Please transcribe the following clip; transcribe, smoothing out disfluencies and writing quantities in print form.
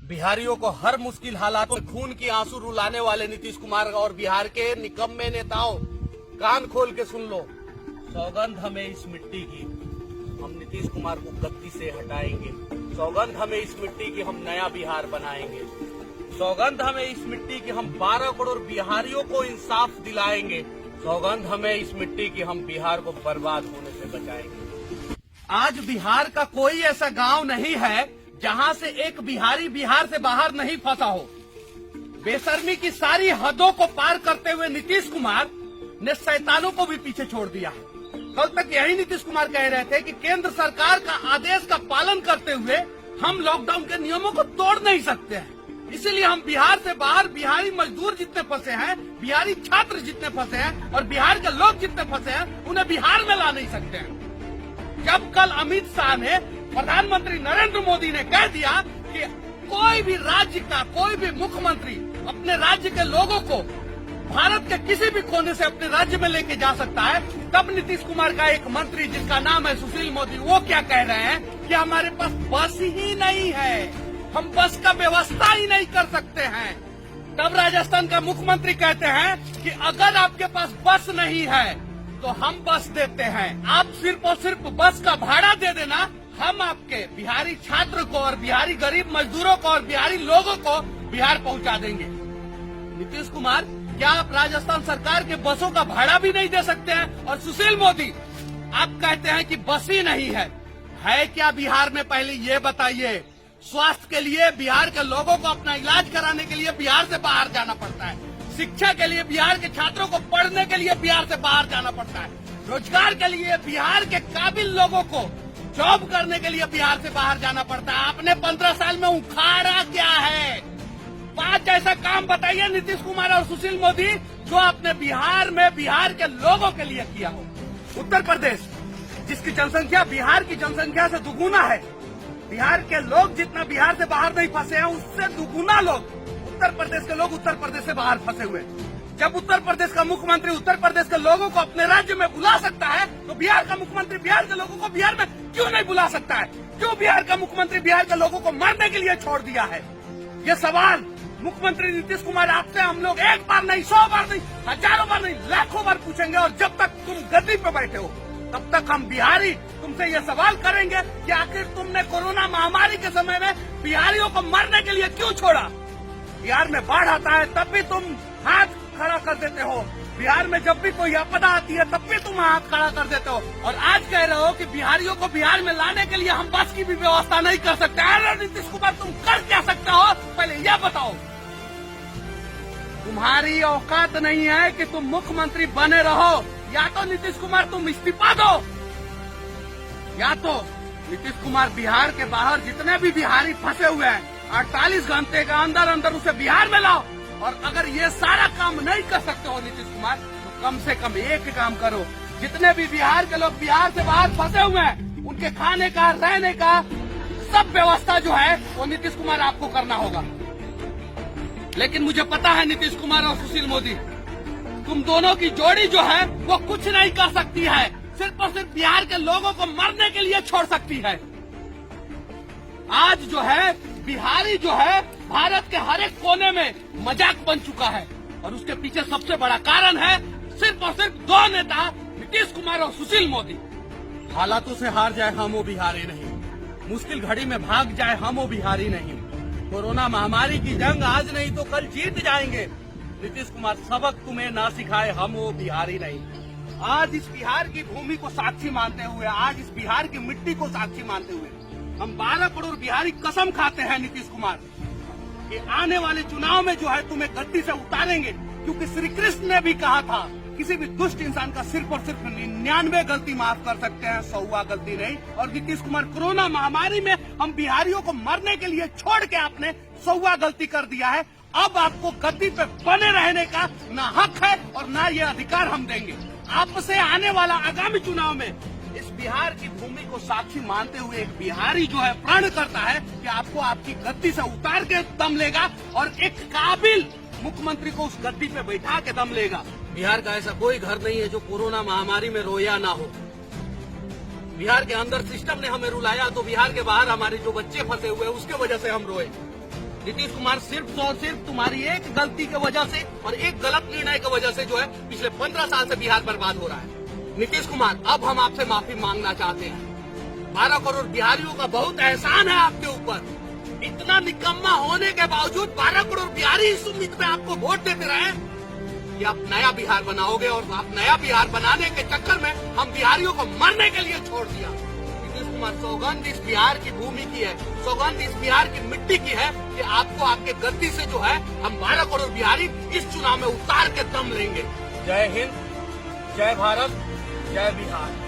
बिहारियों को हर मुश्किल हालात में खून की आंसू रुलाने वाले नीतीश कुमार और बिहार के निकम्मे नेताओं, कान खोल के सुन लो। सौगंध हमें इस मिट्टी की, हम नीतीश कुमार को गद्दी से हटाएंगे। सौगंध हमें इस मिट्टी की, हम नया बिहार बनाएंगे। सौगंध हमें इस मिट्टी की, हम 12 करोड़ बिहारियों को इंसाफ दिलाएंगे। सौगंध हमें इस मिट्टी की, हम बिहार को बर्बाद होने से बचाएंगे। आज बिहार का कोई ऐसा गांव नहीं है जहां से एक बिहारी बिहार से बाहर नहीं फंसा हो। बेशर्मी की सारी हदों को पार करते हुए नीतीश कुमार ने शैतानों को भी पीछे छोड़ दिया है। कल तक यही नीतीश कुमार कह रहे थे कि केंद्र सरकार का आदेश का पालन करते हुए हम लॉकडाउन के नियमों को तोड़ नहीं सकते हैं। इसीलिए हम बिहार से बाहर बिहारी मजदूर जितने फंसे हैं, बिहारी छात्र जितने फंसे हैं और बिहार के लोग जितने फंसे हैं, उन्हें बिहार में ला नहीं सकते हैं। जब कल अमित शाह ने, प्रधानमंत्री नरेंद्र मोदी ने कह दिया कि कोई भी राज्य का कोई भी मुख्यमंत्री अपने राज्य के लोगों को भारत के किसी भी कोने से अपने राज्य में लेके जा सकता है, तब नीतीश कुमार का एक मंत्री जिसका नाम है सुशील मोदी, वो क्या कह रहे हैं कि हमारे पास बस ही नहीं है, हम बस का व्यवस्था ही नहीं कर सकते हैं। तब राजस्थान का मुख्यमंत्री कहते हैं कि अगर आपके पास बस नहीं है तो हम बस देते हैं, आप सिर्फ और सिर्फ बस का भाड़ा दे देना, हम आपके बिहारी छात्र को और बिहारी गरीब मजदूरों को और बिहारी लोगों को बिहार पहुंचा देंगे। नीतीश कुमार, क्या आप राजस्थान सरकार के बसों का भाड़ा भी नहीं दे सकते हैं? और सुशील मोदी, आप कहते हैं कि बस ही नहीं है क्या बिहार में? पहले ये बताइए। स्वास्थ्य के लिए बिहार के लोगों को अपना इलाज कराने के लिए बिहार से बाहर जाना पड़ता है। शिक्षा के लिए बिहार के छात्रों को पढ़ने के लिए बिहार से बाहर जाना पड़ता है। रोजगार के लिए बिहार के काबिल लोगों को जॉब करने के लिए बिहार से बाहर जाना पड़ता है। आपने 15 साल में उखाड़ा क्या है? 5 ऐसा काम बताइए नीतीश कुमार और सुशील मोदी जो आपने बिहार में बिहार के लोगों के लिए किया हो। उत्तर प्रदेश, जिसकी जनसंख्या बिहार की जनसंख्या से दुगुना है, बिहार के लोग जितना बिहार से बाहर नहीं फंसे हैं उससे दुगुना लोग उत्तर प्रदेश के लोग उत्तर प्रदेश से बाहर फंसे हुए। जब उत्तर प्रदेश का मुख्यमंत्री उत्तर प्रदेश के लोगों को अपने राज्य में बुला सकता है तो बिहार का मुख्यमंत्री बिहार के लोगों को बिहार में क्यों नहीं बुला सकता है? क्यों बिहार का मुख्यमंत्री बिहार के लोगों को मरने के लिए छोड़ दिया है? ये सवाल मुख्यमंत्री नीतीश कुमार आपसे हम लोग एक बार नहीं, 100 बार नहीं, हजारों बार नहीं, लाखों बार पूछेंगे। और जब तक तुम गद्दी पे बैठे हो तब तक हम बिहारी तुमसे ये सवाल करेंगे कि आखिर तुमने कोरोना महामारी के समय में बिहारियों को मरने के लिए क्यों छोड़ा? बिहार में बाढ़ आता है तब भी तुम हाथ खड़ा कर देते हो, बिहार में जब भी कोई आपदा आती है तब भी तुम हाथ खड़ा कर देते हो, और आज कह रहे हो कि बिहारियों को बिहार में लाने के लिए हम बस की भी व्यवस्था नहीं कर सकते। अरे नीतीश कुमार, तुम कर क्या सकते हो? पहले यह बताओ। तुम्हारी औकात नहीं है कि तुम मुख्यमंत्री बने रहो। या तो नीतीश कुमार तुम इस्तीफा दो, या तो नीतीश कुमार बिहार के बाहर जितने भी बिहारी फंसे हुए हैं 48 घंटे के अंदर अंदर उसे बिहार में लाओ। और अगर ये सारा काम नहीं कर सकते हो नीतीश कुमार, तो कम से कम एक काम करो, जितने भी बिहार के लोग बिहार से बाहर फंसे हुए हैं उनके खाने का, रहने का सब व्यवस्था जो है वो नीतीश कुमार आपको करना होगा। लेकिन मुझे पता है नीतीश कुमार और सुशील मोदी, तुम दोनों की जोड़ी जो है वो कुछ नहीं कर सकती है, सिर्फ और सिर्फ बिहार के लोगों को मरने के लिए छोड़ सकती है। आज जो है बिहारी जो है भारत के हर एक कोने में मजाक बन चुका है, और उसके पीछे सबसे बड़ा कारण है सिर्फ और सिर्फ 2 नेता, नीतीश कुमार और सुशील मोदी। हालातों से हार जाए हम वो बिहारी नहीं, मुश्किल घड़ी में भाग जाए हम वो बिहारी नहीं। कोरोना महामारी की जंग आज नहीं तो कल जीत जाएंगे। नीतीश कुमार, सबक तुम्हें ना सिखाए हम वो बिहारी नहीं। आज इस बिहार की भूमि को साक्षी मानते हुए, आज इस बिहार की मिट्टी को साक्षी मानते हुए हम 12 करोड़ बिहारी कसम खाते हैं नीतीश कुमार कि आने वाले चुनाव में जो है तुम्हें गद्दी से उतारेंगे। क्योंकि श्री कृष्ण ने भी कहा था, किसी भी दुष्ट इंसान का सिर्फ और सिर्फ 99 गलती माफ कर सकते हैं, 100वां गलती नहीं। और नीतीश कुमार, कोरोना महामारी में हम बिहारियों को मरने के लिए छोड़ के आपने 100वां गलती कर दिया है। अब आपको गद्दी पे बने रहने का ना हक है और ना ये अधिकार हम देंगे। आपसे आने वाला आगामी चुनाव में इस बिहार की भूमि को साक्षी मानते हुए एक बिहारी जो है प्रण करता है कि आपको आपकी गद्दी से उतार के दम लेगा और एक काबिल मुख्यमंत्री को उस गद्दी पे बैठा के दम लेगा। बिहार का ऐसा कोई घर नहीं है जो कोरोना महामारी में रोया ना हो। बिहार के अंदर सिस्टम ने हमें रुलाया तो बिहार के बाहर हमारे जो बच्चे फंसे हुए उसके वजह से हम रोए। नीतीश कुमार सिर्फ और सिर्फ तुम्हारी एक गलती की वजह से और एक गलत निर्णय की वजह से जो है पिछले 15 साल से बिहार बर्बाद हो रहा है। नीतीश कुमार, अब हम आपसे माफी मांगना चाहते हैं। 12 करोड़ बिहारियों का बहुत एहसान है आपके ऊपर। इतना निकम्मा होने के बावजूद 12 करोड़ बिहारी इस उम्मीद में आपको वोट देते रहे कि आप नया बिहार बनाओगे, और आप नया बिहार बनाने के चक्कर में हम बिहारियों को मरने के लिए छोड़ दिया। नीतीश कुमार, सौगंध इस बिहार की भूमि की है, सौगंध इस बिहार की मिट्टी की है कि आपको आपके गद्दी से जो है हम 12 करोड़ बिहारी इस चुनाव में उतार के दम लेंगे। जय हिंद, जय भारत, जय बिहार।